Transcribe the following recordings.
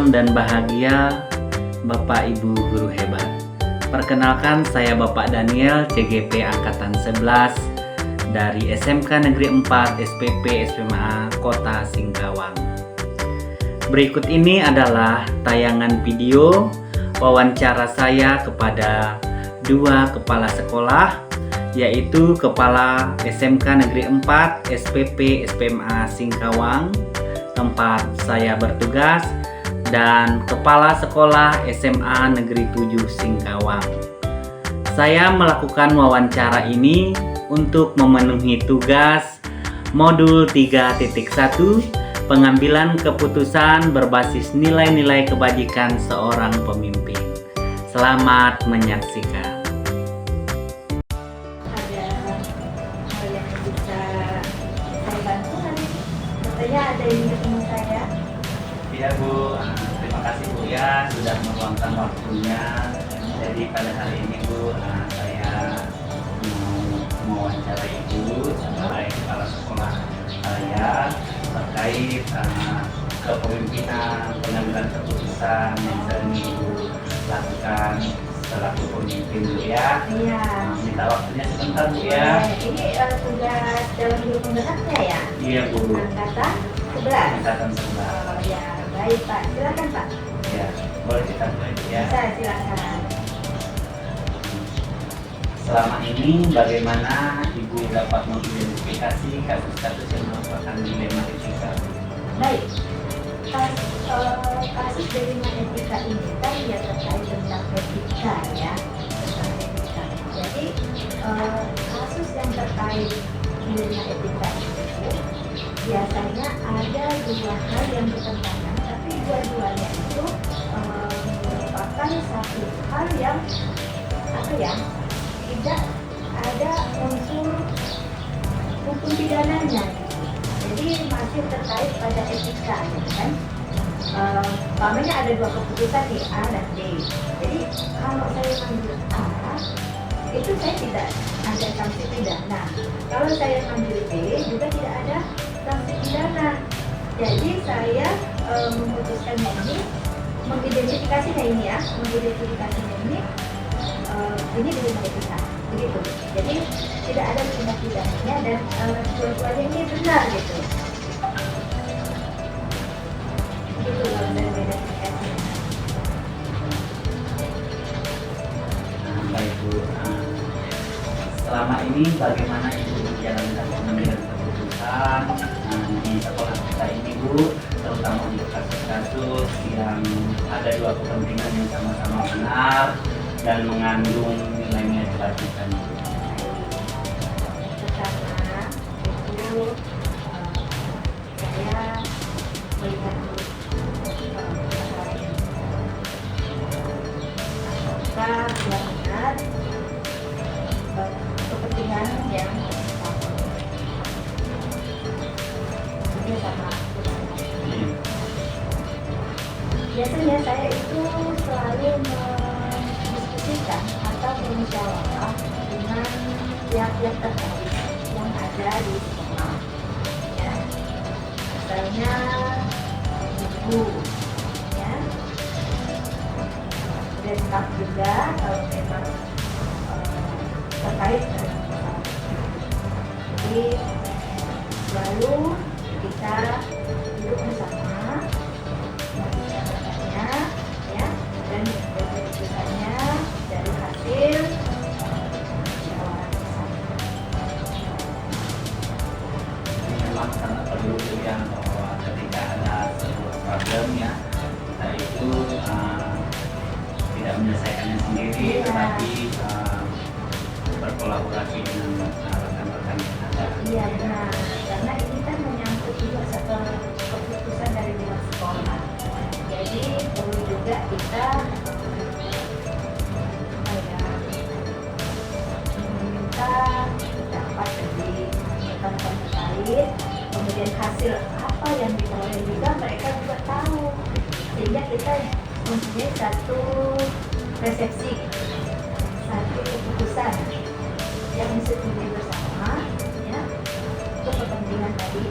senang dan bahagia Bapak Ibu guru hebat. Perkenalkan, saya Bapak Daniel, CGP Angkatan 11 dari SMK Negeri 4 SPP SMA Kota Singkawang. Berikut ini adalah tayangan video wawancara saya kepada dua kepala sekolah, yaitu Kepala SMK Negeri 4 SPP SMA Singkawang tempat saya bertugas, dan Kepala Sekolah SMA Negeri 7 Singkawang. Saya melakukan wawancara ini untuk memenuhi tugas modul 3.1 pengambilan keputusan berbasis nilai-nilai kebajikan seorang pemimpin. Selamat menyaksikan. Ada hal yang bisa saya bantu nanti? Katanya ada yang ketemu saya. Ya Bu, terima kasih Bu ya sudah meluangkan waktunya. Jadi pada hari ini Bu, saya mau mewawancarai Ibu sebagai kepala sekolah saya terkait kepemimpinan, pengambilan keputusan yang sering Ibu lakukan selaku pemimpin Bu ya. Iya. Minta waktunya sebentar Bu ya. Ini tugas dalam hidup mendatangnya ya? Iya Bu. Angkatan 11. Angkatan 11. Oh ya, baik Pak. Silakan Pak. Ya, boleh kita mulai Bu ya. Bisa, silakan. Selama ini bagaimana Ibu dapat mengidentifikasi kasus-kasus yang merupakan dilematika? Baik. Kasus dilematika ini kan ya terkait tentang etika ya. Tentang etika. Jadi kasus yang terkait dilematika itu biasanya ada dua hal yang bertentangan, tapi dua-duanya itu merupakan satu hal yang tidak ada unsur hukum pidananya. Jadi masih terkait pada etika, gitu kan? Umpamanya ada dua keputusan nih, A dan B. Jadi kalau saya mengambil A, itu saya tidak ada sanksi pidana. Kalau saya mengambil B, juga tidak ada sanksi pidana. Jadi saya memutuskannya ini, mengidentifikasinya ini ya, mengidentifikasinya ini dilema etika, begitu. Jadi tidak ada tindak pidananya dan dua-duanya ini benar gitu. Itu kalau saya mengidentifikasinya. Baik Bu, selama ini bagaimana Ibu menjalankan pengambilan keputusan di sekolah kita ini Bu, terutama untuk kasus-kasus yang ada dua kepentingan yang sama-sama benar dan mengandung nilai-nilai kebajikan. Pertama itu saya melihat masalah ini. Apakah benar kepentingan yang sama? Ini sama. Biasanya saya itu selalu mendiskusikan atau bermusyawarah dengan pihak-pihak terkait yang ada di sekolah. Ya, misalnya ibu, ya, dan staf juga kalau memang terkait dengan masalah. Jadi lalu kita duduk bersama, membicarakannya, ya, dan keputusannya dari hasil musyawarah bersama. Memang sangat perlu ya bahwa ketika ada sebuah problem ya, kita itu tidak menyelesaikannya sendiri, tetapi berkolaborasi dengan rekan-rekan yang ada. Iya benar, karena ini kan menyangkut juga satu keputusan dari luar sekolah. Jadi perlu juga kita meminta pendapat dari rekan-rekan terkait, kemudian hasil apa yang diperoleh juga mereka juga tahu, sehingga kita mempunyai satu persepsi, satu keputusan yang disetujui bersama, ya, untuk kepentingan tadi.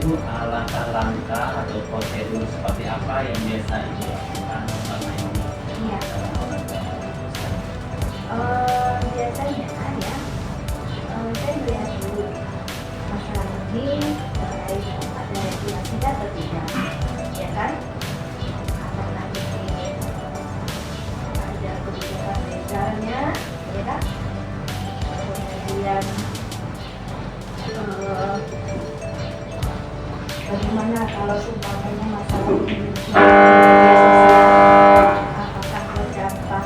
Ibu langkah-langkah atau prosedur seperti apa yang biasa Ibu lakukan selama ini Iya. dalam pengambilan keputusan? Biasanya ya, saya melihat dulu masalah ini terkait ada regulasi atau tidak, ya kan? Apakah ini ada kebijakan legalnya, ya kan? Kemudian bagaimana kalau seumpamanya masalah ini di media sosial, apakah berdampak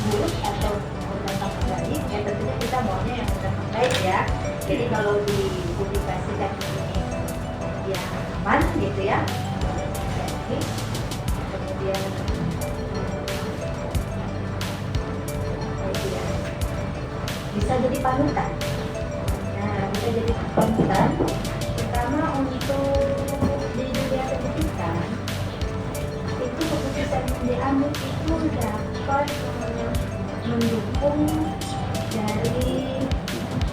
buruk atau berdampak baik? Ya tentunya kita maunya yang berdampak baik ya. Jadi kalau dipublikasikan ini ya aman gitu ya. Jadi, kemudian apa ya, bisa jadi panutan. Nah, bisa jadi panutan. Pertama untuk di dunia pendidikan itu keputusan yang diambil itu dapat mendukung dari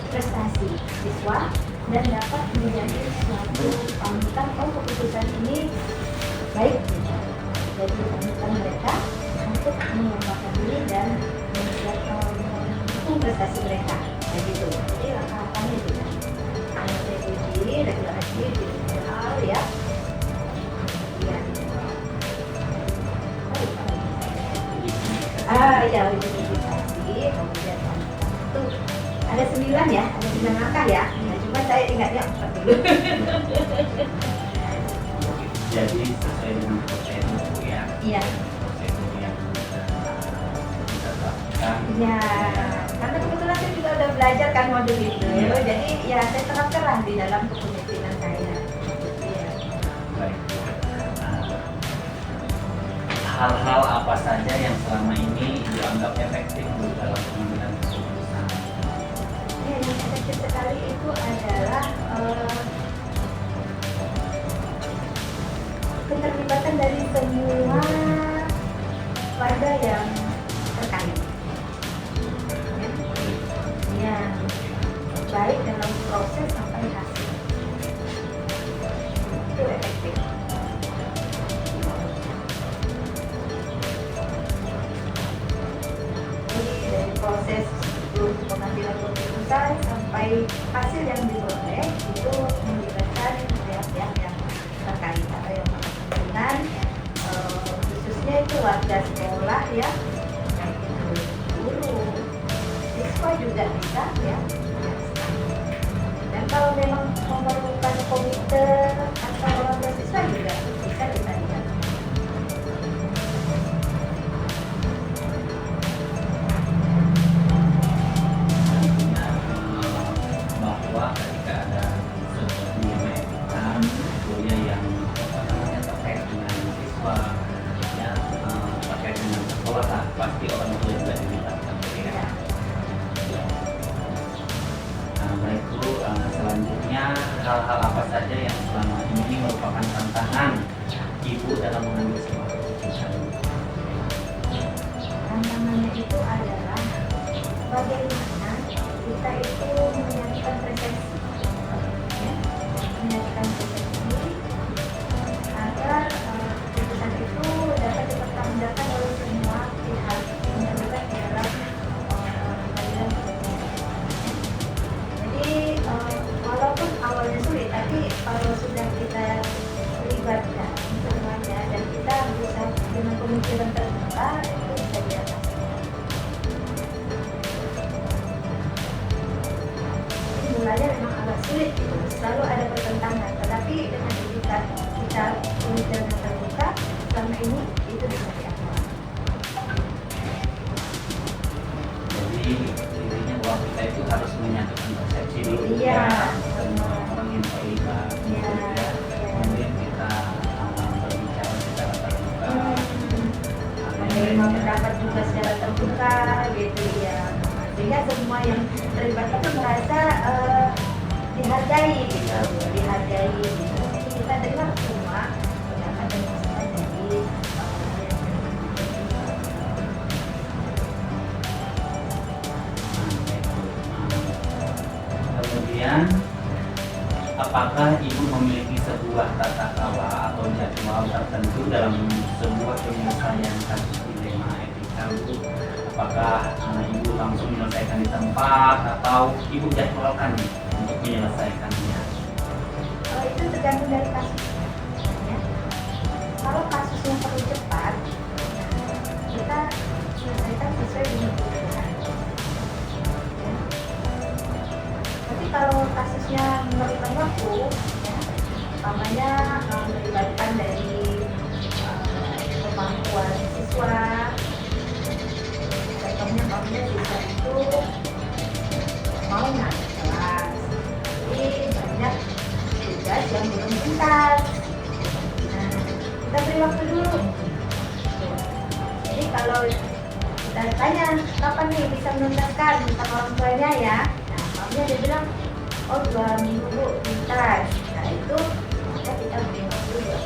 prestasi siswa dan dapat menjadi suatu panutan, oh keputusan ini baik gitu. Jadi panutan mereka untuk mengembangkan diri dan mendukung prestasi mereka kayak gitu. Jadi langkah-langkahnya itu strategi, regulasi, hal ya. Kemudian ya identifikasi, kemudian itu ada 9 ya, ada 9 langkah ya. Nah, cuma saya ingatnya 4 dulu. Jadi sesuai dengan prosedur ya. Iya. Prosedur yang kita lakukan. Ya, karena kebetulan saya juga udah belajar kan modul itu, Iya. jadi ya saya terapkan di dalam kepemimpinan saya. Iya. Baik. Hal-hal apa saja yang selama ini dianggap efektif Bu dalam pengambilan keputusan? Ya, yang efektif sekali itu adalah keterlibatan dari semua warga yang terkait. Ya, baik dalam proses sampai hasil. Itu efektif. Jadi dari proses sebelum pengambilan keputusan sampai hasil yang diperoleh itu melibatkan pihak-pihak yang terkait atau yang berkepentingan, khususnya itu warga sekolah ya, baik itu guru, siswa juga bisa ya. Dan kalau memang memerlukan komite atau orang tua siswa juga bisa kita lihat. Artinya bahwa ketika ada sebuah dinamika tentunya yang terkait dengan siswa ya terkait dengan sekolah lah, pasti orang tua juga dilibatkan ya. Baik Bu, selanjutnya hal-hal apa saja yang selama ini merupakan tantangan Ibu dalam mengambil sebuah keputusan? Tantangannya itu adalah bagaimana kita itu menyatukan persepsi, ya, menyatukan persepsi agar keputusan itu dapat dipertanggungjawabkan oleh semua pihak yang terlibat di dalam pengambilan keputusan. Jadi walaupun awalnya sulit, tapi kalau sudah kita libatkan semuanya dan kita bisa dengan pemikiran terbuka itu bisa diatasi. Mulanya memang agak sulit gitu, selalu ada pertentangan, tetapi dengan kita pemikiran terbuka selama ini itu bisa diatasi. Jadi intinya bahwa kita itu harus menyatukan persepsi dulu Iya. ya, semua orang yang terlibat Iya, gitu ya. iya. Kemudian kita berbicara secara terbuka. Menerima pendapat juga secara terbuka gitu ya, sehingga semua yang terlibat itu merasa dihargai gitu, dihargai gitu. Jadi kita dengar semua pendapat dan masukan dari Kemudian apakah ibu memiliki sebuah tata kelola atau jadwal tertentu dalam sebuah penyelesaian kasus dilema etika, Bu? Apakah ibu langsung menyelesaikan di tempat atau ibu jadwalkan nih untuk menyelesaikannya? Itu tergantung dari kasus. Ya. Kalau kasusnya perlu cepat, kita selesaikan sesuai dengan kebutuhan. Ya. Tapi kalau kasusnya memerlukan waktu, ya, umpamanya melibatkan dari kemampuan siswa, contohnya siswa itu mau naik kelas, jadi banyak tugas yang belum tuntas. Nah, kita beri waktu dulu. Jadi kalau kita tanya kapan nih bisa menuntaskan tentang orang tuanya ya, nah mamanya dia bilang oh 2 minggu Bu tuntas. Nah itu kita beri waktu dulu.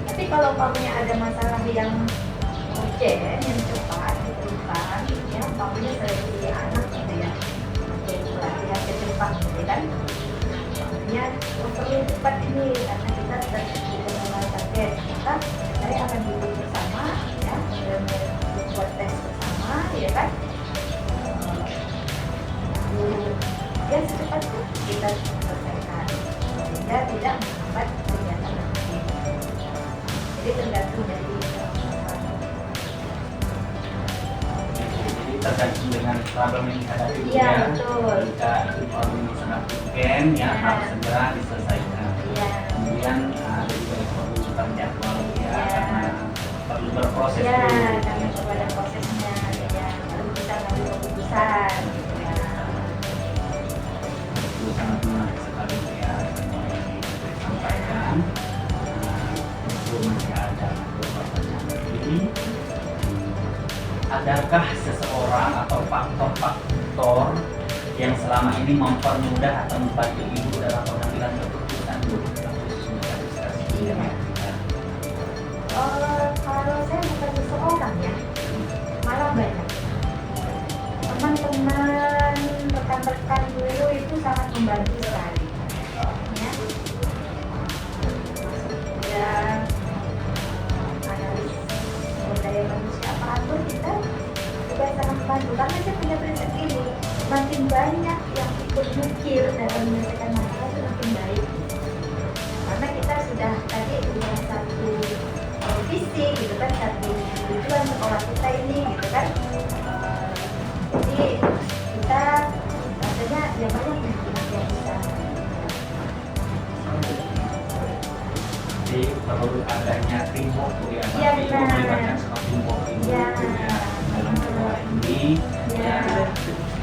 Tapi kalau mamanya ada masalah yang urgent, yang cepat diperlukan, ya mamanya seperti anak gitu ya, pelatihan cepat gitu kan. Ya, perlu cepat ini karena kita sedang di rumah sakit, maka saya akan duduk bersama, ya, buat tes bersama, ya kan. Ya secepatnya kita selesaikan, sehingga tidak menghambat kegiatan nanti. Jadi tergantung dari tergantung dengan problem yang dihadapi. Iya, betul. Jika itu problem yang sangat urgen, ya harus segera diselesaikan. Iya. Kemudian ada juga yang perlu terjadwal, ya, karena perlu berproses ya, dulu. karena perlu ada prosesnya, ya, baru bisa ngambil keputusan. Ya. Itu sangat menarik sekali, ya, semua yang disampaikan. Itu masih ada beberapa pertanyaan lagi. Adakah seseorang atau faktor-faktor yang selama ini mempermudah atau membantu ibu dalam pengambilan keputusan, Bu? Kalau saya bukan seseorang ya, malah banyak teman-teman, rekan-rekan dulu itu sangat membantu sekali. Ya, dan analis sumber daya manusia aparatur kita juga sangat membantu karena saya punya prinsip ini, makin banyak yang ikut mikir dalam menyelesaikan masalah itu makin baik, karena kita sudah tadi punya satu visi gitu kan, satu tujuan sekolah kita ini gitu kan. Jadi kita rasanya ya banyak yang bisa. Jadi perlu adanya teamwork, Bu, ya. Iya, Ibu benar. melibatkan semua teamwork ini, Iya. ya, dalam sekolah ini, Iya. ya,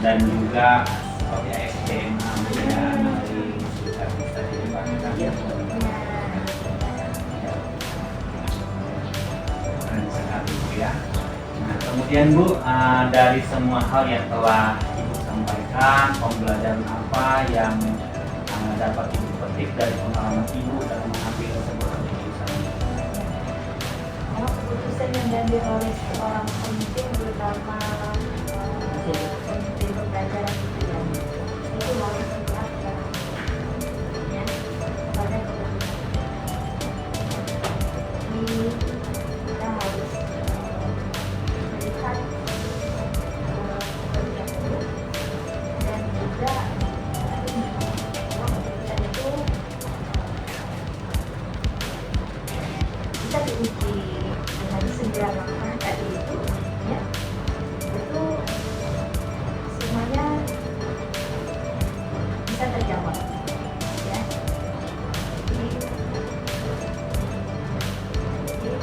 dan juga seperti ASDM, ya, nanti juga bisa dilibatkan. Iya. Keren sekali, Bu, ya. Nah, kemudian Bu, dari semua hal yang telah Ibu sampaikan, pembelajaran apa yang dapat Ibu petik dari pengalaman Ibu dalam mengambil sebuah keputusan? Kalau keputusan yang diambil oleh seorang pemimpin, terutama pemimpin pembelajaran gitu ya, itu harus dilakukan. Ya, pada keputusan. Jadi kita harus melihat terlebih dahulu dan juga keputusan itu bisa diuji dengan 9 langkah tadi itu, ya, itu semuanya bisa terjawab, ya. Jadi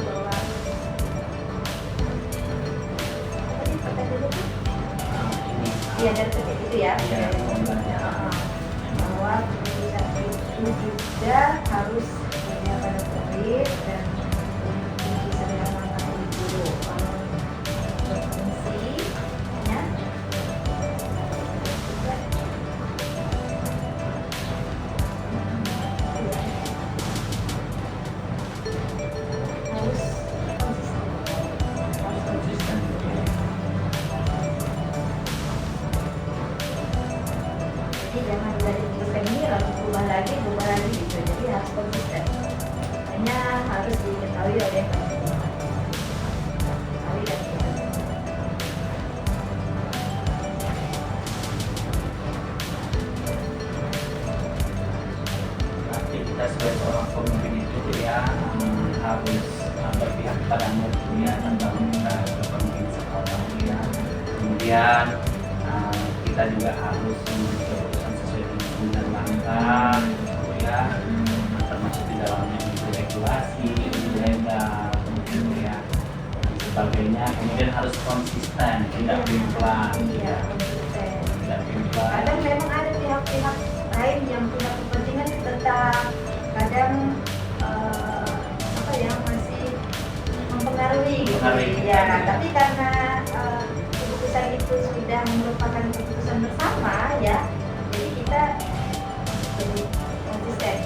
bahwa apa sih kata dulu tuh? Ini, Iya, dari seperti itu ya. ya, pembelajaran. Bahwa keputusan itu juga harus punya pada prinsip dan kunci 9 langkah itu berfungsi, ya. Juga harus konsisten. Harus Konsisten, Bu, ya. Jadi jangan dari ini lalu berubah berubah lagi gitu. Jadi harus konsisten. Hanya harus diketahui oleh penyelenggara. Ketahui dan diketahui. Berarti kita sebagai seorang pemimpin itu ya harus berpihak pada murid ya tentang kepemimpinan sekolah ya. Kemudian kita juga harus mengambil keputusan sesuai dengan undang langkah ya, termasuk di dalamnya itu regulasi, legal, kemudian ya dan sebagainya. Kemudian harus konsisten, tidak bimbang Iya, ya, konsisten. tidak bimbang. Kadang memang ada pihak-pihak lain yang punya kepentingan tetap kadang apa ya masih mempengaruhi gitu. Mempengaruhi. Ya, tapi karena keputusan itu sudah merupakan keputusan bersama ya, jadi kita jadi konsisten.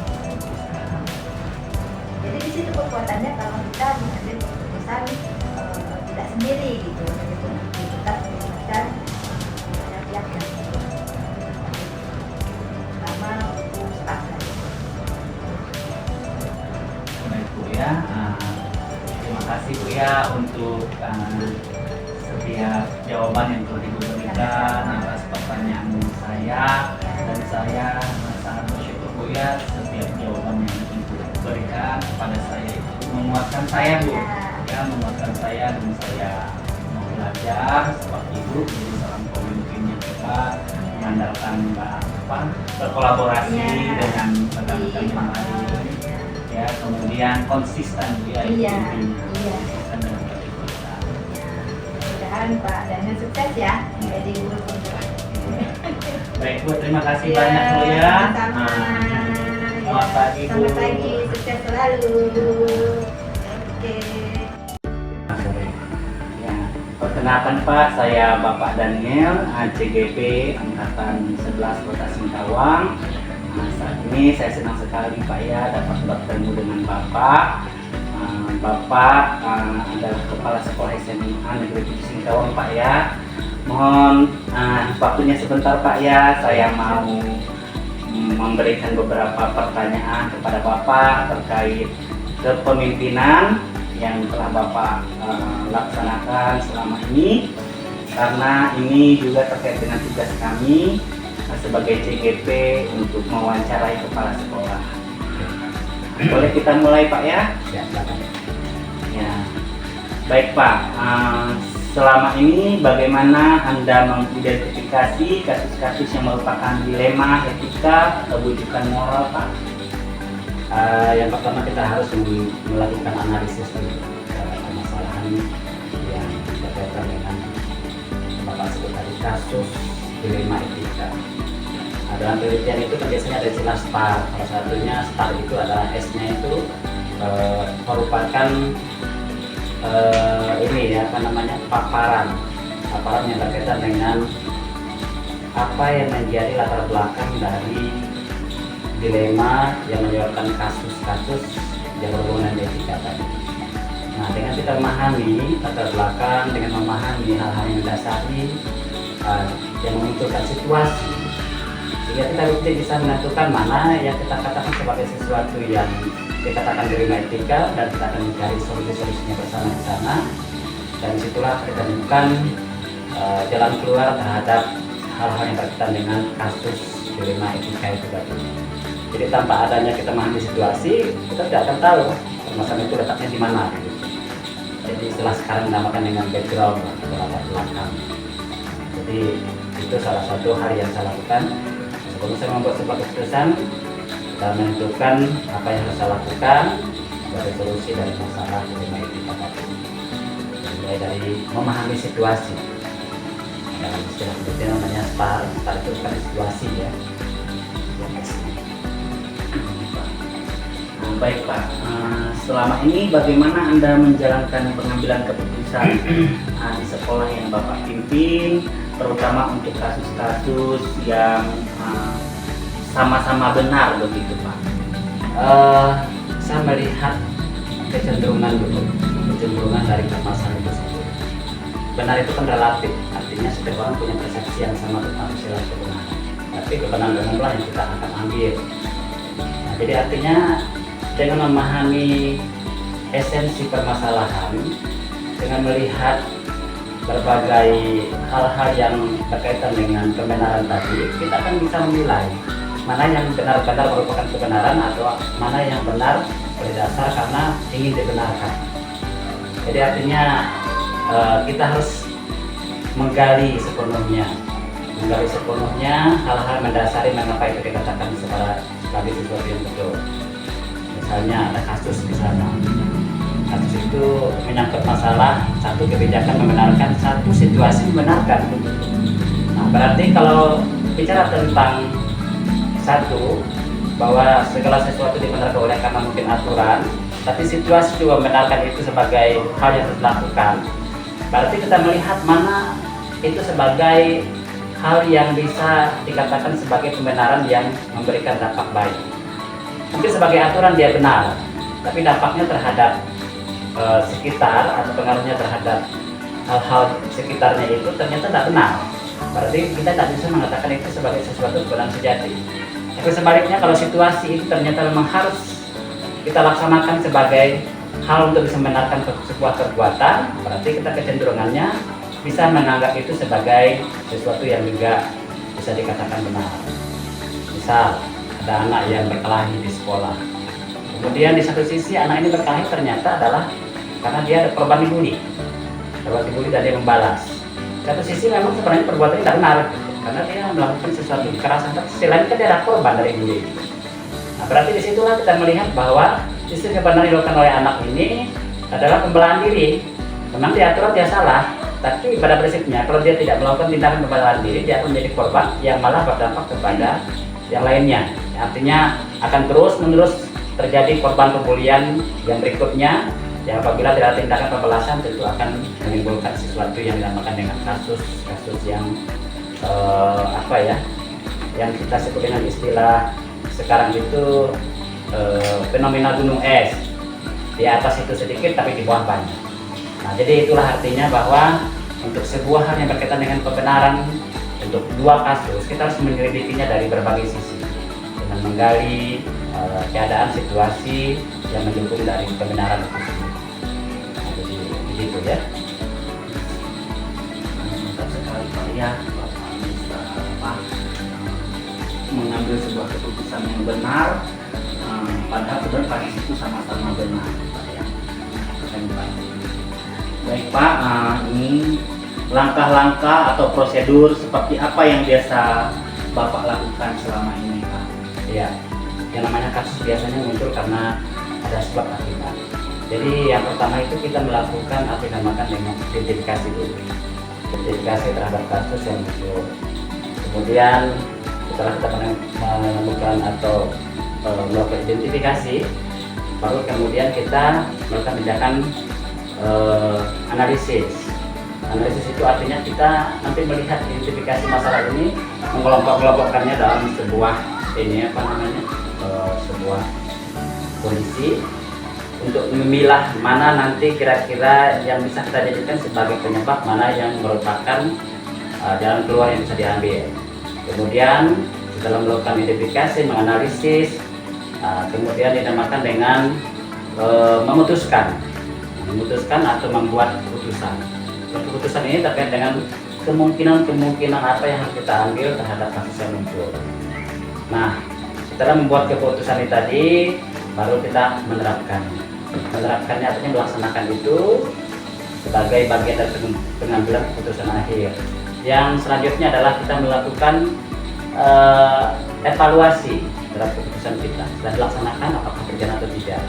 Jadi di situ kekuatannya kalau kita mengambil keputusan tidak sendiri gitu, kita melibatkan pihak-pihak yang sama untuk staff lagi. Baik Bu ya, terima kasih Bu ya untuk setiap jawaban yang telah Ibu berikan atas pertanyaan saya, dan saya sangat bersyukur Bu ya setiap jawaban yang Ibu berikan kepada saya itu menguatkan saya Bu ya, menguatkan saya dan saya mau belajar seperti Ibu jadi seorang pemimpin yang hebat, mengandalkan berkolaborasi dengan rekan-rekan yang lain ya, kemudian konsisten ya, konsisten dalam beraktivitas. Mudah-mudahan Pak Daniel sukses ya jadi guru penggerak. Baik Bu, terima kasih banyak Bu ya. Sama. Selamat pagi Bu. Selamat pagi, sukses selalu. Oke. Ya, perkenalkan Pak, saya Bapak Daniel, ACGP Angkatan 11 Kota Singkawang. Saat ini saya senang sekali Pak ya dapat bertemu dengan Bapak. Bapak adalah Kepala Sekolah SMA Negeri 7 Singkawang Pak ya. Mohon waktunya sebentar Pak ya, saya mau memberikan beberapa pertanyaan kepada Bapak terkait kepemimpinan yang telah Bapak laksanakan selama ini, karena ini juga terkait dengan tugas kami sebagai CGP untuk mewawancarai kepala sekolah. Boleh kita mulai Pak ya? Ya. Baik Pak, selama ini bagaimana Anda mengidentifikasi kasus-kasus yang merupakan dilema etika atau bujukan moral Pak? Yang pertama kita harus melakukan analisis dulu permasalahan yang berkaitan dengan Bapak sebut tadi kasus dilema etika. Dalam penelitian itu kan biasanya ada istilah STAR. Salah satunya STAR itu adalah S-nya itu merupakan ini ya apa namanya paparan yang berkaitan dengan apa yang menjadi latar belakang dari dilema yang menyebabkan kasus-kasus yang berhubungan dengan etika tadi. Nah, dengan kita memahami latar belakang, dengan memahami hal-hal yang mendasari yang memunculkan situasi, sehingga kita bisa menentukan mana yang kita katakan sebagai sesuatu yang dikatakan dilema etika, dan kita akan mencari solusi-solusinya bersama di sana. Dan disitulah kita temukan jalan keluar terhadap hal-hal yang berkaitan dengan kasus dilema etika itu tadi. Jadi tanpa adanya kita memahami situasi, kita tidak akan tahu permasalahan itu letaknya di mana. Gitu. Jadi setelah sekarang dinamakan dengan background atau latar belakang. Jadi itu salah satu hal yang saya lakukan sebelum saya membuat sebuah keputusan dan menentukan apa yang harus saya lakukan sebagai solusi dari masalah dilema etika tadi. Mulai dari memahami situasi. Dalam istilah itu namanya STAR. STAR itu bukan situasi ya. Baik Pak, selama ini bagaimana Anda menjalankan pengambilan keputusan di sekolah yang Bapak pimpin, terutama untuk kasus-kasus yang sama-sama benar begitu Pak? Saya melihat kecenderungan dari permasalahan itu sendiri. Benar itu kan relatif, artinya setiap orang punya persepsi yang sama tentang istilah kebenaran. Tapi kebenaran umumlah yang kita akan ambil. Jadi artinya dengan memahami esensi permasalahan, dengan melihat berbagai hal-hal yang berkaitan dengan kebenaran tadi, kita akan bisa menilai mana yang benar-benar merupakan kebenaran atau mana yang benar berdasar karena ingin dibenarkan. Jadi artinya kita harus menggali sepenuhnya hal-hal mendasari mengapa itu dikatakan sebagai sesuatu yang betul. Misalnya ada kasus di sana. Kasus itu menyangkut masalah satu kebijakan membenarkan, satu situasi membenarkan. Nah, berarti kalau bicara tentang satu, bahwa segala sesuatu dibenarkan oleh karena mungkin aturan, tapi situasi juga membenarkan itu sebagai hal yang harus dilakukan. Berarti kita melihat mana itu sebagai hal yang bisa dikatakan sebagai pembenaran yang memberikan dampak baik. Mungkin sebagai aturan dia benar, tapi dampaknya terhadap sekitar atau pengaruhnya terhadap hal-hal sekitarnya itu ternyata tidak benar. Berarti kita tak bisa mengatakan itu sebagai sesuatu kebenaran sejati. Tapi sebaliknya, kalau situasi itu ternyata memang harus kita laksanakan sebagai hal untuk bisa membenarkan sebuah perbuatan, berarti kita kecenderungannya bisa menganggap itu sebagai sesuatu yang juga bisa dikatakan benar. Misal ada anak yang berkelahi di sekolah, kemudian di satu sisi anak ini berkelahi ternyata adalah karena dia ada korban dibully dan dia membalas. Satu sisi memang sebenarnya perbuatannya tidak benar karena dia melakukan sesuatu kekerasan, tapi sisi lain kan dia ada korban dari bully. Nah, berarti disitulah kita melihat bahwa sisi kebenaran dilakukan oleh anak ini adalah pembelaan diri. Memang dia aturan dia salah, tapi pada prinsipnya kalau dia tidak melakukan tindakan pembelaan diri, dia akan menjadi korban yang malah berdampak kepada yang lainnya. Artinya akan terus-menerus terjadi korban pembulian yang berikutnya, yang apabila tidak ada tindakan pembalasan tentu akan menimbulkan sesuatu yang dinamakan dengan kasus yang yang kita sebut dengan istilah sekarang itu fenomena gunung es. Di atas itu sedikit tapi di bawah banyak. Nah, jadi itulah artinya bahwa untuk sebuah hal yang berkaitan dengan kebenaran, untuk dua kasus kita harus menyelidikinya dari berbagai sisi dengan menggali keadaan situasi yang mendukung dari kebenaran itu sendiri. Nah, jadi begitu ya. Mantap sekali Pak ya, Bapak bisa mengambil sebuah keputusan yang benar, padahal sebenarnya pada situ sama-sama benar Pak ya. Baik Pak, ini langkah-langkah atau prosedur seperti apa yang biasa Bapak lakukan selama ini Pak? Ya, yang namanya kasus biasanya muncul karena ada sebab akibat. Jadi yang pertama itu kita melakukan apa yang dinamakan dengan identifikasi dulu. Identifikasi terhadap kasus yang muncul. Kemudian setelah kita menemukan atau melakukan identifikasi, baru kemudian kita melakukan tindakan analisis. Analisis itu artinya kita nanti melihat identifikasi masalah ini, mengelompok-kelompokkannya dalam sebuah sebuah kondisi untuk memilah mana nanti kira-kira yang bisa kita jadikan sebagai penyebab, mana yang merupakan jalan keluar yang bisa diambil. Kemudian setelah melakukan identifikasi, menganalisis, kemudian dinamakan dengan memutuskan atau membuat keputusan. Keputusan ini terkait dengan kemungkinan apa yang harus kita ambil terhadap kasus yang muncul. Nah, setelah membuat keputusan ini tadi, baru kita menerapkannya. Menerapkannya artinya melaksanakan itu sebagai bagian dari pengambilan keputusan akhir. Yang selanjutnya adalah kita melakukan evaluasi terhadap keputusan kita. Setelah dilaksanakan apakah berjalan atau tidak.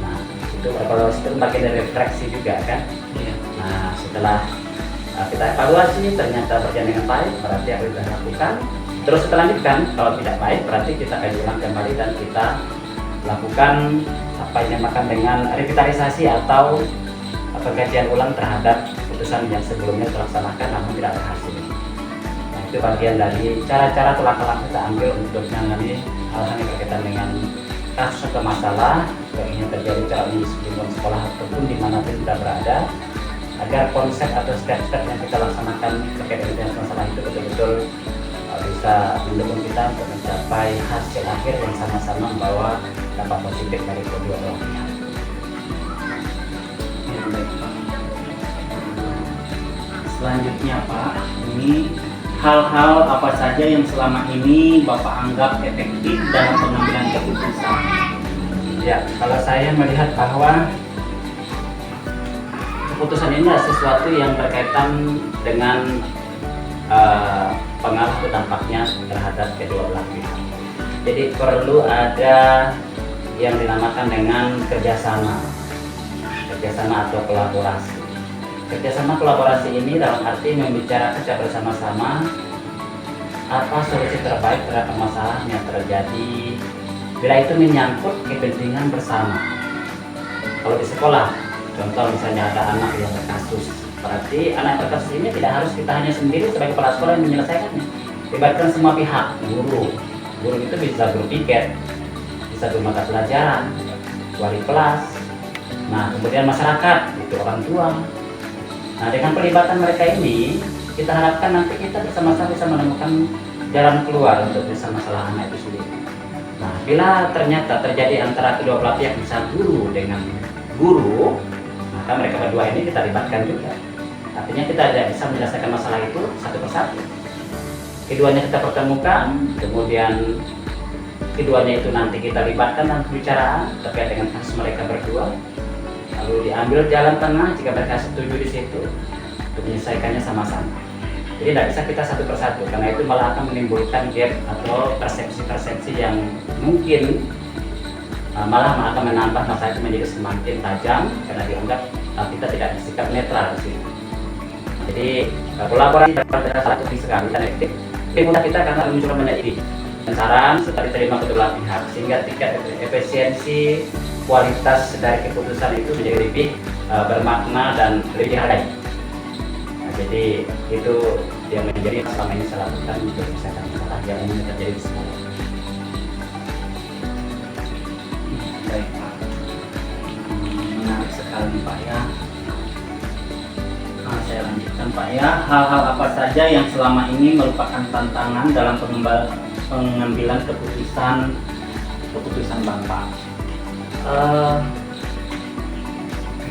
Nah, itu evaluasi itu bagian dari refleksi juga kan. Iya. Nah, setelah kita evaluasi ternyata berjalan dengan baik, berarti apa yang kita lakukan terus kita lanjutkan. Kalau tidak baik, berarti kita kaji ulang kembali dan kita lakukan apa yang dinamakan dengan revitalisasi atau pengkajian ulang terhadap keputusan yang sebelumnya terlaksanakan namun tidak berhasil. Nah, itu bagian dari cara-cara atau langkah-langkah kita ambil untuk menangani hal-hal yang berkaitan dengan kasus atau masalah yang ingin terjadi secara di lingkungan sekolah ataupun dimanapun kita berada, agar konsep atau step-step yang kita laksanakan terkait dengan masalah itu betul-betul bisa bisa mendukung kita untuk mencapai hasil akhir yang sama-sama membawa dampak positif dari kedua belah pihak. Ya, baik, Pak. Selanjutnya Pak, ini hal-hal apa saja yang selama ini Bapak anggap efektif dalam pengambilan keputusan? Ya, kalau saya melihat bahwa keputusan ini adalah sesuatu yang berkaitan dengan pengaruh atau dampaknya terhadap kedua belah pihak. Jadi perlu ada yang dinamakan dengan kerjasama atau kolaborasi. Kerjasama kolaborasi ini dalam arti membicarakan secara bersama-sama apa solusi terbaik terhadap masalah yang terjadi bila itu menyangkut kepentingan bersama. Kalau di sekolah, contoh misalnya ada anak yang berkasus, berarti anak berkasus ini tidak harus kita hanya sendiri sebagai kepala sekolah yang menyelesaikannya. Libatkan semua pihak, guru itu bisa guru piket, bisa guru mata pelajaran, wali kelas, nah kemudian masyarakat, itu orang tua. Nah dengan pelibatan mereka ini, kita harapkan nanti kita bersama-sama bisa menemukan jalan keluar untuk bisa masalah anak itu sendiri. Nah bila ternyata terjadi antara kedua belah pihak, bisa guru dengan guru, maka mereka berdua ini kita libatkan juga. Artinya kita tidak bisa menyelesaikan masalah itu satu persatu. Keduanya kita pertemukan, kemudian keduanya itu nanti kita libatkan dalam pembicaraan terkait dengan kasus mereka berdua. Lalu diambil jalan tengah jika mereka setuju di situ untuk menyelesaikannya sama-sama. Jadi tidak bisa kita satu persatu, karena itu malah akan menimbulkan gap atau persepsi-persepsi yang mungkin malah akan menambah masalah itu menjadi semakin tajam karena dianggap kita tidak bersikap netral di sini. Jadi kolaborasi adalah satu sekali dan efektif. Mudah kita karena muncul banyak ide dan saran setelah diterima kedua belah pihak, sehingga tingkat efisiensi kualitas dari keputusan itu menjadi lebih bermakna dan lebih dihargai. Nah, jadi itu yang menjadi selama ini saya lakukan untuk menyelesaikan masalah yang umumnya terjadi di sekolah. Baik Pak, menarik sekali Pak ya. Nah, saya lanjutkan Pak ya, hal-hal apa saja yang selama ini merupakan tantangan dalam pengambilan keputusan Bapak?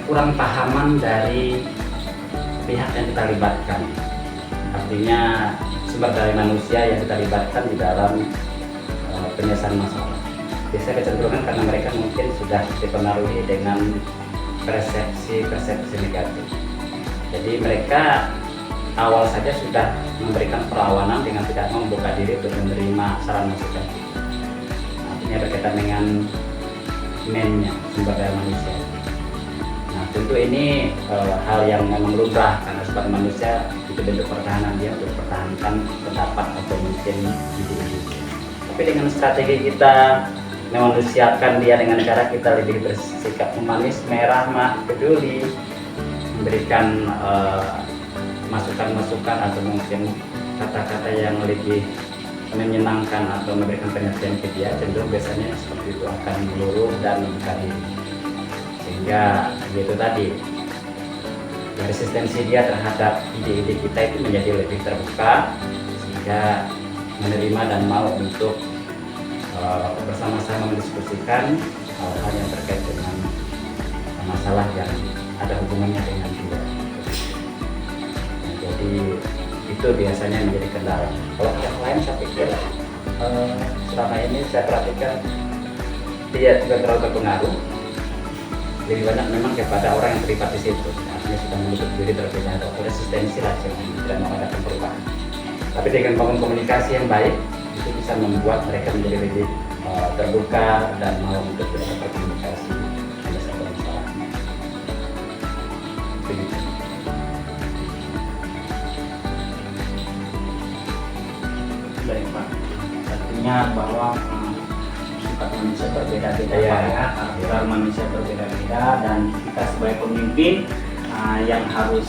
Kurang pahaman dari pihak yang kita libatkan. Artinya sumber daya manusia yang kita libatkan di dalam penyelesaian masalah. Biasanya kecenderungan karena mereka mungkin sudah dipengaruhi dengan persepsi negatif. Jadi mereka awal saja sudah memberikan perlawanan dengan tidak mau membuka diri untuk menerima saran masukan. Artinya berkaitan dengan mennya, sumber daya manusia. Nah tentu ini hal yang memang lumrah karena sebagai manusia itu bentuk pertahanan dia untuk mempertahankan pendapat atau mungkin ide-ide. Tapi dengan strategi kita memanusiakan dia dengan cara kita lebih bersikap humanis, merah, peduli, memberikan masukan-masukan atau mungkin kata-kata yang lebih menyenangkan atau memberikan pengertian ke dia, cenderung biasanya seperti itu akan meluruh dan membuka diri, sehingga itu tadi resistensi dia terhadap ide-ide kita itu menjadi lebih terbuka, sehingga menerima dan mau untuk bersama-sama mendiskusikan hal-hal yang terkait dengan masalah yang ada hubungannya dengan dia. Nah, jadi itu biasanya menjadi kendala. Kalau yang lain saya pikir selama ini saya perhatikan dia juga terlalu berpengaruh. Lebih banyak memang kepada orang yang terlibat di situ. Artinya sudah menutup diri terlebih dahulu, resistensi lah yang tidak mau ada perubahan. Tapi dengan bangun komunikasi yang baik itu bisa membuat mereka menjadi lebih terbuka dan mau untuk berkomunikasi menyelesaikan masalah. Begitu. Baik Pak, artinya bahwa sifat manusia berbeda-beda Ya, Pak ya, karakter manusia berbeda-beda dan kita sebagai pemimpin yang harus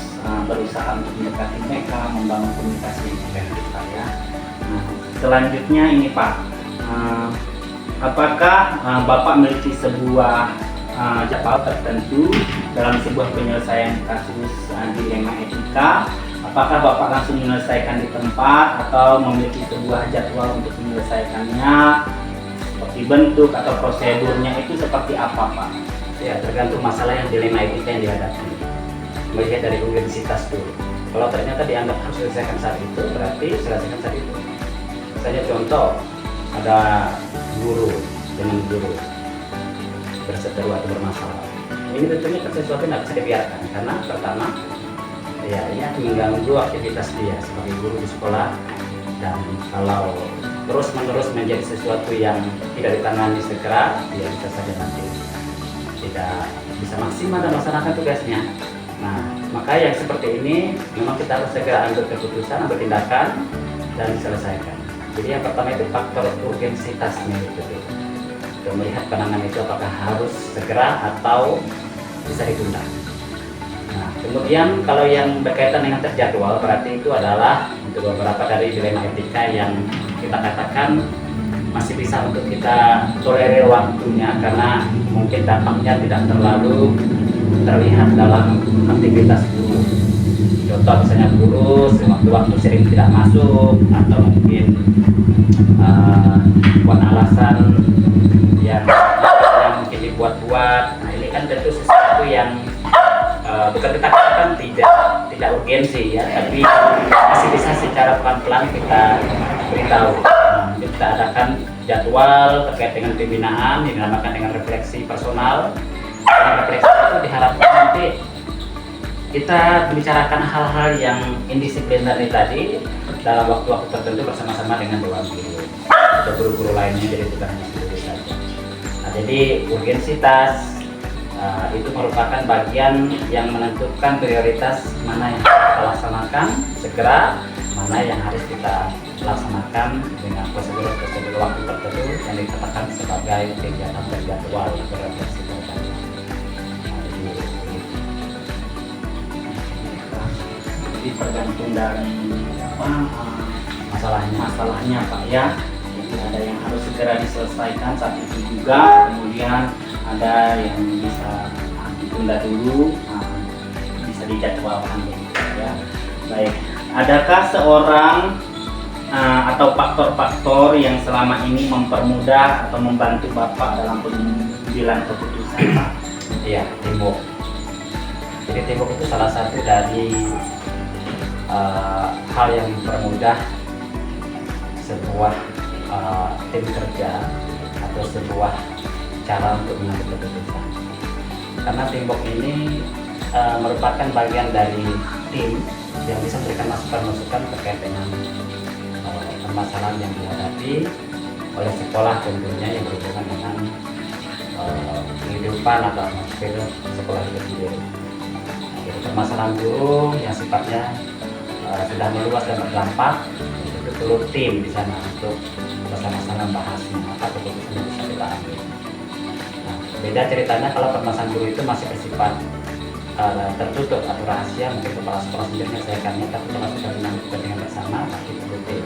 berusaha untuk mendekati mereka, membangun komunikasi yang efektif Pak ya. Nah, selanjutnya ini Pak, apakah Bapak memiliki sebuah jadwal tertentu dalam sebuah penyelesaian kasus dilema etika Apakah Bapak langsung menyelesaikan di tempat atau memiliki sebuah jadwal untuk menyelesaikannya? Seperti bentuk atau prosedurnya itu seperti apa, Pak? Ya, tergantung masalah yang dilema etika yang dihadapi. Melihat dari urgensitas dulu. Kalau ternyata dianggap harus selesaikan saat itu, berarti selesaikan saat itu. Misalnya contoh, ada guru dengan guru berseteru atau bermasalah. Ini tentunya kan sesuatu yang tidak bisa dibiarkan, karena pertama, ya ini akan mengganggu aktivitas dia sebagai guru di sekolah, dan kalau terus-menerus menjadi sesuatu yang tidak ditangani segera, ya bisa saja nanti tidak bisa maksimal dan melaksanakan tugasnya. Nah, maka yang seperti ini memang kita harus segera ambil keputusan, ambil tindakan, dan diselesaikan. Jadi yang pertama itu faktor urgensitasnya itu. Untuk melihat penanganan itu apakah harus segera atau bisa ditunda. Nah, kemudian kalau yang berkaitan dengan terjadwal, berarti itu adalah untuk beberapa dari dilema etika yang kita katakan masih bisa untuk kita tolerir waktunya, karena mungkin dampaknya tidak terlalu terlihat dalam aktivitas guru. Contoh misalnya guru sewaktu-waktu sering tidak masuk, atau mungkin buat alasan yang mungkin dibuat-buat. Nah, ini kan tentu sesuatu yang bukan kita katakan tidak urgensi ya, tapi masih bisa secara pelan-pelan kita beritahu. Nah, kita adakan jadwal terkait dengan pembinaan yang dinamakan dengan refleksi personal. Dengan refleksi itu diharapkan nanti kita membicarakan hal-hal yang indisipliner tadi dalam waktu-waktu tertentu bersama-sama dengan dewan guru atau guru-guru lainnya, jadi bukan hanya guru saja. Nah, jadi urgensitas itu merupakan bagian yang menentukan prioritas mana yang harus kita laksanakan segera, mana yang harus kita laksanakan dengan prosedur-prosedur waktu tertentu yang dikatakan sebagai kegiatan terjadwal berefleksi tertentu. Jadi tergantung dari masalahnya, Pak ya. Jadi ada yang harus segera diselesaikan saat itu juga, kemudian ada yang bisa ditunda dulu, bisa dijadwalkan begitu ya. Baik, adakah seorang atau faktor-faktor yang selama ini mempermudah atau membantu Bapak dalam pengambilan keputusan, Pak? Iya, teamwork. Jadi teamwork itu salah satu dari hal yang mempermudah sebuah tim kerja atau sebuah cara untuk mengambil keputusan. Karena teamwork ini merupakan bagian dari tim yang bisa memberikan masukan-masukan terkait dengan permasalahan yang dihadapi oleh sekolah, tentunya yang berhubungan dengan kehidupan atau atmosfer sekolah itu sendiri. Jadi permasalahan guru yang sifatnya sudah meluas dan berdampak, itu perlu tim di sana untuk bersama-sama membahasnya, maka keputusan yang bisa kita ambil. Nah, beda ceritanya kalau permasalahan guru itu masih bersifat tertutup atau rahasia, mungkin kepala sekolah sendiri menyelesaikannya, tapi kalau sudah mengambil kepentingan bersama, pasti perlu tim.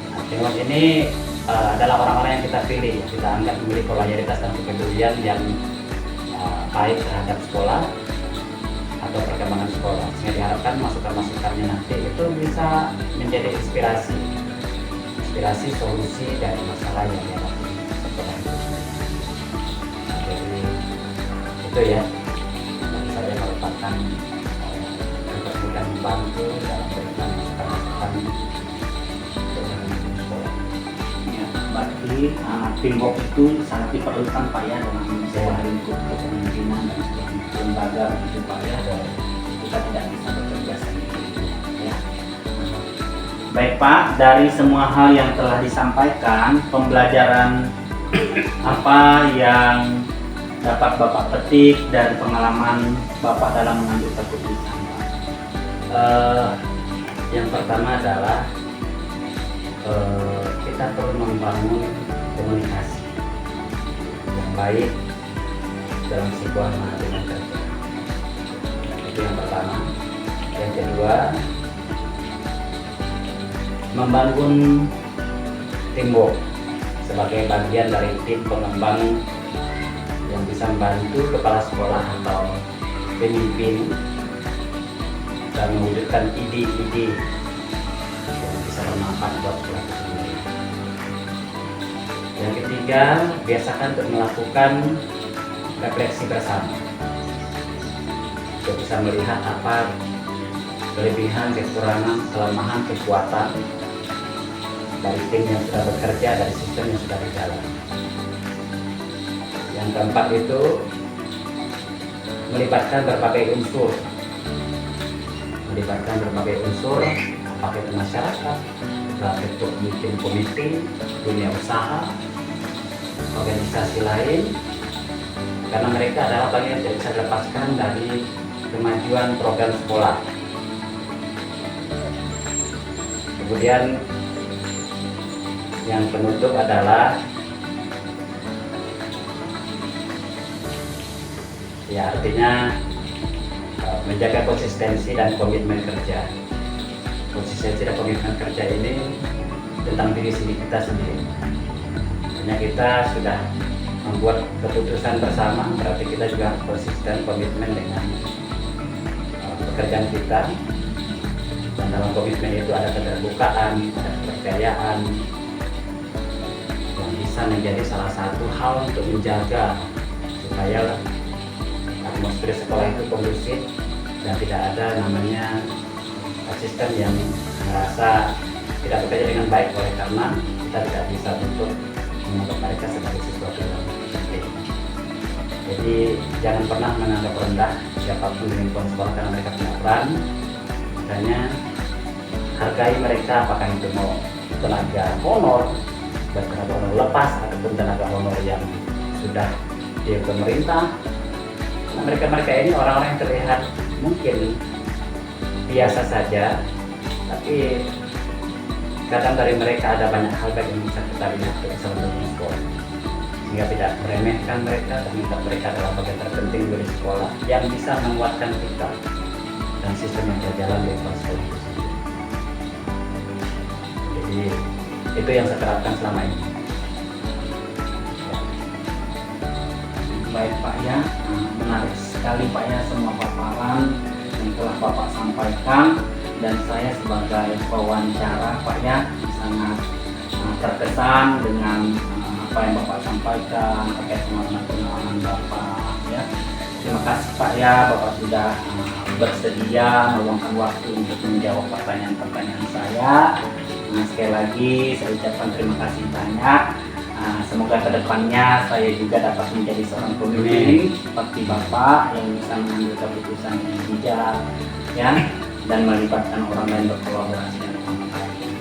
Nah, teamwork ini adalah orang-orang yang kita pilih, kita anggap memiliki loyalitas dan kepedulian yang baik terhadap sekolah atau perkembangan sekolah, sehingga diharapkan masukan-masukannya nanti itu bisa menjadi inspirasi solusi dari masalah yang dihadapi sekolah itu. Nah, jadi itu ya, tentu saja merupakan kemudian membantu dalam memberikan masukan-masukan sekolah. Ya, berarti teamwork itu sangat diperlukan, Pak ya, dalam sebuah lingkup kepemimpinan dan sebuah lembaga begitu, Pak ya. Kita tidak bisa bekerja sendiri ya. Baik Pak, dari semua hal yang telah disampaikan, pembelajaran apa yang dapat Bapak petik dari pengalaman Bapak dalam mengambil keputusan, Pak? Yang pertama adalah kita perlu membangun komunikasi yang baik dalam sebuah manajemen kerja. Itu yang pertama. Yang kedua, membangun teamwork sebagai bagian dari tim pengembang yang bisa membantu kepala sekolah atau pemimpin dan mewujudkan ide-ide yang bisa bermanfaat buat pelaku sendiri. Yang ketiga, biasakan untuk melakukan refleksi bersama untuk bisa melihat apa kelebihan, kekurangan, kelemahan, kekuatan dari tim yang sudah bekerja, dari sistem yang sudah berjalan. Yang keempat itu melibatkan berbagai unsur, apakah itu masyarakat, bentuk bikin komite, dunia usaha, organisasi lain, karena mereka adalah bagian yang tidak bisa dilepaskan dari kemajuan program sekolah. Kemudian yang penutup adalah ya artinya menjaga konsistensi dan komitmen kerja. Konsistensi dan komitmen kerja ini tentang diri kita sendiri. Hanya kita sudah membuat keputusan bersama, berarti kita juga konsisten komitmen dengan pekerjaan kita. Dan dalam komitmen itu ada keterbukaan, ada kepercayaan yang bisa menjadi salah satu hal untuk menjaga supaya atmosfer sekolah itu kondusif dan tidak ada namanya asisten yang merasa tidak bekerja dengan baik oleh karena kita tidak bisa untuk menganggap mereka sebagai sesuatu yang penting. Jadi jangan pernah menganggap rendah siapapun di lingkungan sekolah karena mereka punya peran. Makanya hargai mereka, apakah itu mau tenaga honor, tenaga honor lepas ataupun tenaga honor yang sudah di pemerintah. Nah, mereka ini orang-orang yang terlihat mungkin biasa saja, tapi kadang dari mereka ada banyak hal baik yang bisa kita lihat untuk mendukung sekolah, sehingga tidak meremehkan mereka, tapi mereka adalah bagian terpenting dari sekolah yang bisa menguatkan kita dan sistem yang berjalan di sekolah itu sendiri. Jadi itu yang saya terapkan selama ini. Baik Pak ya, menarik sekali Pak ya semua paparan yang telah Bapak sampaikan, dan saya sebagai pewawancara Pak ya sangat terkesan dengan apa yang Bapak sampaikan terkait pengalaman Bapak ya. Terima kasih Pak ya, Bapak sudah bersedia meluangkan waktu untuk menjawab pertanyaan-pertanyaan saya. Sekali lagi saya ucapkan terima kasih banyak. Semoga kedepannya saya juga dapat menjadi seorang pemimpin seperti Bapak yang bisa mengambil keputusan yang bijak ya, dan melibatkan orang lain berkolaborasi dengan orang lain.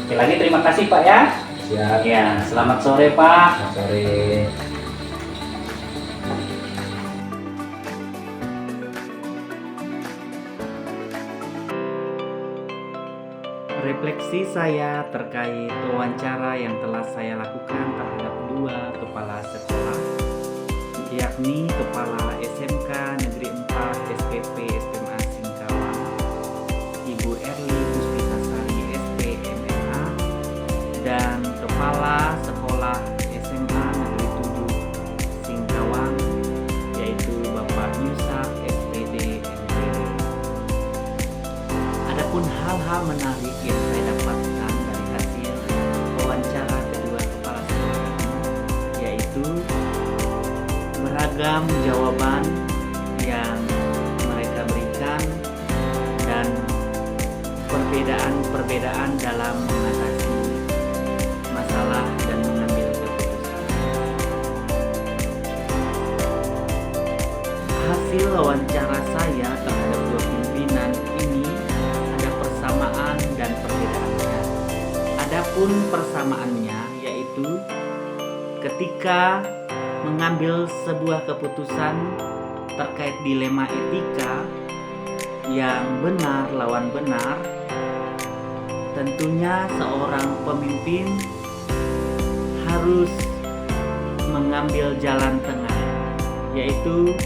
Sekali lagi terima kasih Pak ya. Siap. Ya, selamat sore Pak. Selamat sore. Refleksi saya terkait wawancara yang telah saya lakukan terhadap dua kepala sekolah, yakni Kepala SMK Negeri 4 SPP SMA Singkawang, Ibu Erli Puspitasari SP MSA, dan Kepala Sekolah SMA Negeri 7 Singkawang, yaitu Bapak Yusuf SPD MPD. Adapun hal-hal menarik yang saya dapatkan dari hasil wawancara kedua kepala sekolah ini, yaitu beragam jawaban yang mereka berikan dan perbedaan-perbedaan dalam mengatasi masalah dan mengambil keputusan. Hasil wawancara saya terhadap dua pimpinan ini ada persamaan dan perbedaannya. Adapun persamaannya yaitu ketika mengambil sebuah keputusan terkait dilema etika yang benar lawan benar, tentunya seorang pemimpin harus mengambil jalan tengah, yaitu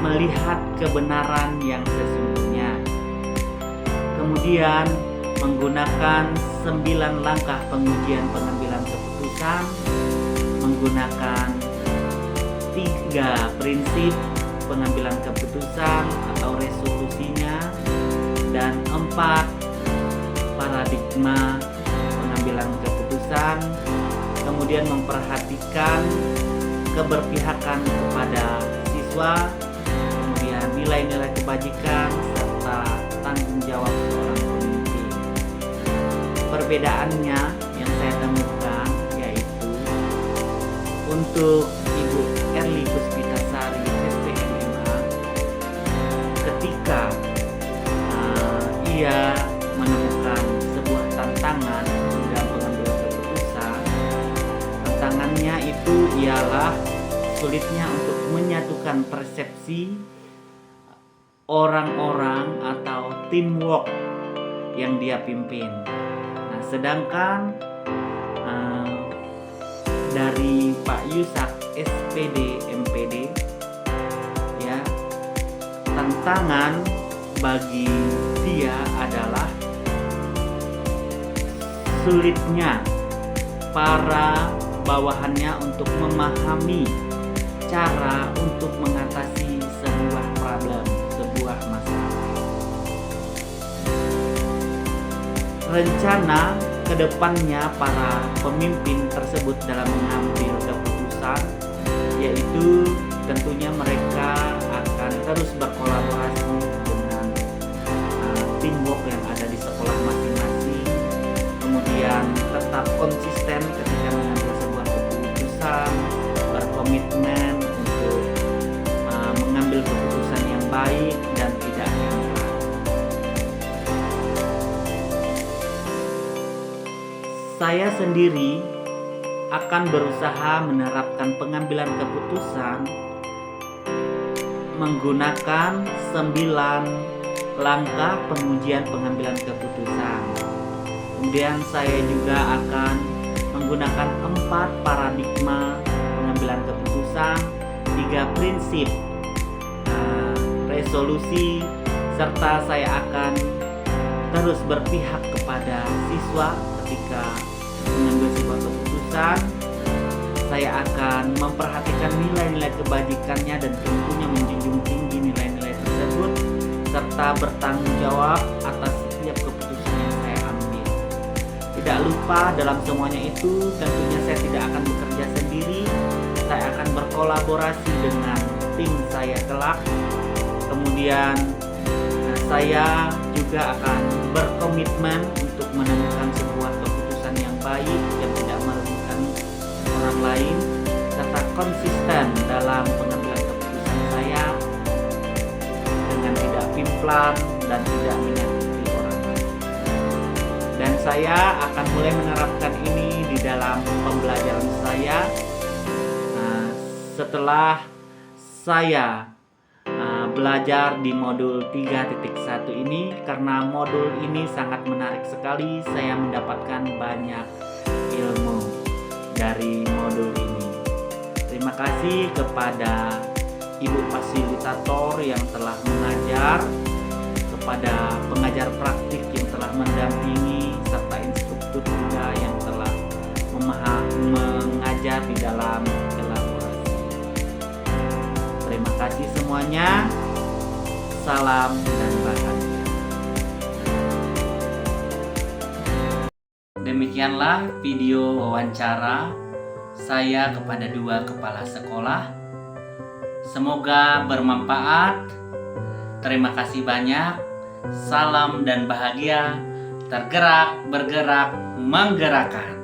melihat kebenaran yang sesungguhnya, kemudian menggunakan 9 langkah pengujian pengambilan keputusan, menggunakan 3 prinsip pengambilan keputusan atau resolusinya, dan 4 paradigma pengambilan keputusan, kemudian memperhatikan keberpihakan kepada siswa, kemudian nilai-nilai kebajikan, serta tanggung jawab seorang pemimpin. Perbedaannya yang saya temukan yaitu untuk Ibu Erli Puspitasari SPMMA, ketika ia menemukan sebuah tantangan dalam pengambilan keputusan, tantangannya itu ialah sulitnya untuk menyatukan persepsi orang-orang atau teamwork yang dia pimpin. Nah, sedangkan dari Pak Yusak SPD MPD, ya, tantangan bagi dia adalah sulitnya para bawahannya untuk memahami cara untuk mengatasi sebuah problem, sebuah masalah. Rencana kedepannya para pemimpin tersebut dalam mengambil keputusan yaitu tentunya mereka akan terus berkolaborasi dengan teamwork yang ada di sekolah masing-masing, kemudian tetap konsisten ketika mengambil sebuah keputusan, berkomitmen untuk mengambil keputusan yang baik dan tidak ingkar. Saya sendiri akan berusaha menerapkan pengambilan keputusan menggunakan 9 langkah pengujian pengambilan keputusan. Kemudian saya juga akan menggunakan 4 paradigma pengambilan keputusan, 3 prinsip resolusi, serta saya akan terus berpihak kepada siswa ketika mengambil sebuah keputusan. Saya akan memperhatikan nilai-nilai kebajikannya dan tentunya menjunjung tinggi nilai-nilai tersebut, serta bertanggung jawab atas setiap keputusan yang saya ambil. Tidak lupa dalam semuanya itu tentunya saya tidak akan bekerja sendiri. Saya akan berkolaborasi dengan tim saya kelak. Kemudian saya juga akan berkomitmen untuk menemukan sebuah keputusan yang baik yang tidak merugikan orang lain, serta konsisten dalam pengambilan keputusan saya dengan tidak pimplan dan tidak menyakiti orang lain. Dan saya akan mulai menerapkan ini di dalam pembelajaran saya setelah saya belajar di modul 3.1 ini, karena modul ini sangat menarik sekali. Saya mendapatkan banyak ilmu dari modul ini. Terima kasih kepada Ibu Fasilitator yang telah mengajar, kepada pengajar praktik yang telah mendampingi, serta instruktur juga yang telah mengajar di dalam elaborasi. Terima kasih semuanya. Salam dan bahagia. Demikianlah video wawancara saya kepada 2 kepala sekolah. Semoga bermanfaat. Terima kasih banyak. Salam dan bahagia. Tergerak, bergerak, menggerakkan.